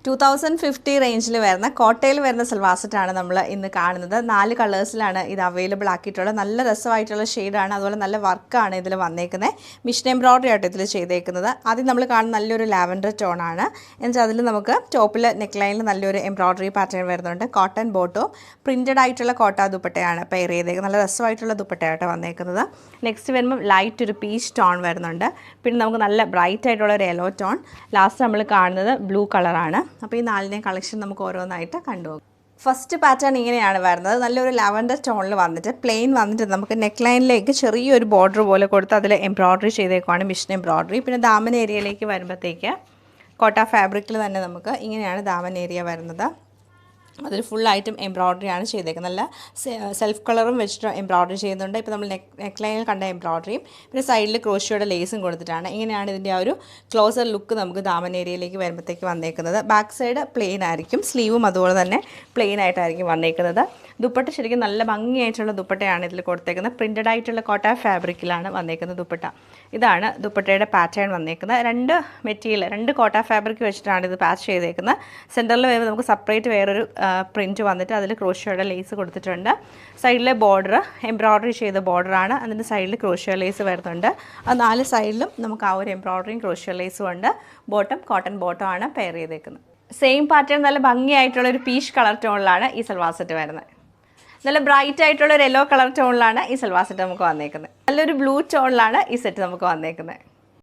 2050 റേഞ്ചിൽ വരുന്ന കോട്ടയിൽ വരുന്ന സൽവാർ സെറ്റാണ് നമ്മൾ ഇന്ന് കാണുന്നത്. 4 കളേഴ്സിലാണ് ഇത് അവൈലബിൾ ആക്കിയിട്ടുള്ളത്. നല്ല രസമായിട്ടുള്ള ഷെയ്ഡാണ്, അതുപോലെ നല്ല വർക്കാണ് ഇതിൽ വന്നേക്കുന്നത്. മിഷൻ എംബ്രോയ്ഡറി ആയിട്ട് ഇതിൽ ചെയ്തേക്കുന്നത്. ആദ്യം നമ്മൾ കാണുന്ന നല്ലൊരു ലാവൻഡർ ടോണാണ്. എന്നുവെച്ചാൽ അതിൽ നമുക്ക് ടോപ്പിൽ നെക്ക് ലൈനിൽ നല്ലൊരു എംബ്രോയ്ഡറി പാറ്റേൺ വരുന്നുണ്ട്. കോട്ടൺ ബോട്ടോ പ്രിൻറ്റഡ് ആയിട്ടുള്ള കോട്ട ദുപ്പട്ടയാണ് പെയർ ചെയ്തേക്കുന്നത്. നല്ല രസമായിട്ടുള്ള ദുപ്പട്ടയായിട്ട് വന്നേക്കുന്നത്. നെക്സ്റ്റ് വരുമ്പോൾ ലൈറ്റ് ഒരു പീച്ച് ടോൺ വരുന്നുണ്ട്. പിന്നെ നമുക്ക് നല്ല ബ്രൈറ്റ് ആയിട്ടുള്ള ഒരു യെല്ലോ ടോൺ. ലാസ്റ്റ് നമ്മൾ കാണുന്നത് ബ്ലൂ കളറാണ്. അപ്പോൾ ഈ 4 കളക്ഷൻ നമുക്ക് ഓരോന്നായിട്ട് കണ്ടുപോകും. ഫസ്റ്റ് പാറ്റേൺ ഇങ്ങനെയാണ് വരുന്നത്. നല്ലൊരു ലാവൻഡർ ടോണിൽ വന്നിട്ട് പ്ലെയിൻ വന്നിട്ട് നമുക്ക് നെക്ക് ലൈനിലേക്ക് ചെറിയൊരു ബോർഡർ പോലെ കൊടുത്ത് അതിൽ എംബ്രോയ്ഡറി ചെയ്തേക്കുവാണ്, മിഷൻ എംബ്രോയ്ഡറി. പിന്നെ ദാമൻ ഏരിയയിലേക്ക് വരുമ്പോഴത്തേക്ക് കോട്ട ഫാബ്രിക്കിൽ തന്നെ നമുക്ക് ഇങ്ങനെയാണ് ദാമൻ ഏരിയ വരുന്നത്. അതിൽ ഫുള്ളായിട്ടും എംബ്രോയ്ഡറി ആണ് ചെയ്തേക്കുന്നത്. നല്ല സെൽഫ് കളറും വെച്ചിട്ട് എംബ്രോയ്ഡറി ചെയ്യുന്നുണ്ട്. ഇപ്പോൾ നമ്മൾ നെക്ക് ലൈനിൽ കണ്ട എംബ്രോയ്ഡറിയും പിന്നെ സൈഡിൽ ക്രോഷിയോടെ ലേസും കൊടുത്തിട്ടാണ്. ഇങ്ങനെയാണ് ഇതിൻ്റെ ആ ഒരു ക്ലോസർ ലുക്ക് നമുക്ക് ദാമൻ ഏരിയയിലേക്ക് വരുമ്പോഴത്തേക്ക് വന്നേക്കുന്നത്. ബാക്ക് സൈഡ് പ്ലെയിൻ ആയിരിക്കും, സ്ലീവും അതുപോലെ തന്നെ പ്ലെയിൻ ആയിട്ടായിരിക്കും വന്നേക്കുന്നത്. ദുപ്പട്ട ശരിക്കും നല്ല ഭംഗിയായിട്ടുള്ള ദുപ്പട്ടയാണ് ഇതിൽ കൊടുത്തേക്കുന്നത്. പ്രിൻറ്റഡ് ആയിട്ടുള്ള കോട്ട ഫാബ്രിക്കിലാണ് വന്നേക്കുന്നത് ദുപ്പട്ട. ഇതാണ് ദുപ്പട്ടയുടെ പാറ്റേൺ വന്നേക്കുന്നത്. 2 കോട്ട ഫാബ്രിക് വെച്ചിട്ടാണ് ഇത് പാച്ച് ചെയ്തേക്കുന്നത്. സെൻറ്ററിൽ വരുമ്പോൾ നമുക്ക് സെപ്പറേറ്റ് വേറൊരു പ്രിൻറ്റ് വന്നിട്ട് അതിൽ ക്രോഷിയോടെ ലേസ് കൊടുത്തിട്ടുണ്ട്. സൈഡിലെ ബോർഡർ എംബ്രോയ്ഡറി ചെയ്ത ബോർഡറാണ്. അതിൻ്റെ സൈഡിൽ ക്രോഷിയോ ലേസ് വരുന്നുണ്ട്. ആ 4 സൈഡിലും നമുക്ക് ആ ഒരു എംബ്രോയ്ഡറിയും ക്രോഷിയോ ലേസും ഉണ്ട്. ബോട്ടം കോട്ടൺ ബോട്ടം ആണ് പെയർ ചെയ്തേക്കുന്നത്. സെയിം പാറ്റേൺ നല്ല ഭംഗിയായിട്ടുള്ള ഒരു പീച്ച് കളർ ടോണിലാണ് ഈ സൽവാർ സെറ്റ് വരുന്നത്. നല്ല ബ്രൈറ്റ് ആയിട്ടുള്ള ഒരു യെല്ലോ കളർ ടോണിലാണ് ഈ സൽവാർ സെറ്റ് നമുക്ക് വന്നേക്കുന്നത്. നല്ലൊരു ബ്ലൂ ടോണിലാണ് ഈ സെറ്റ് നമുക്ക് വന്നേക്കുന്നത്.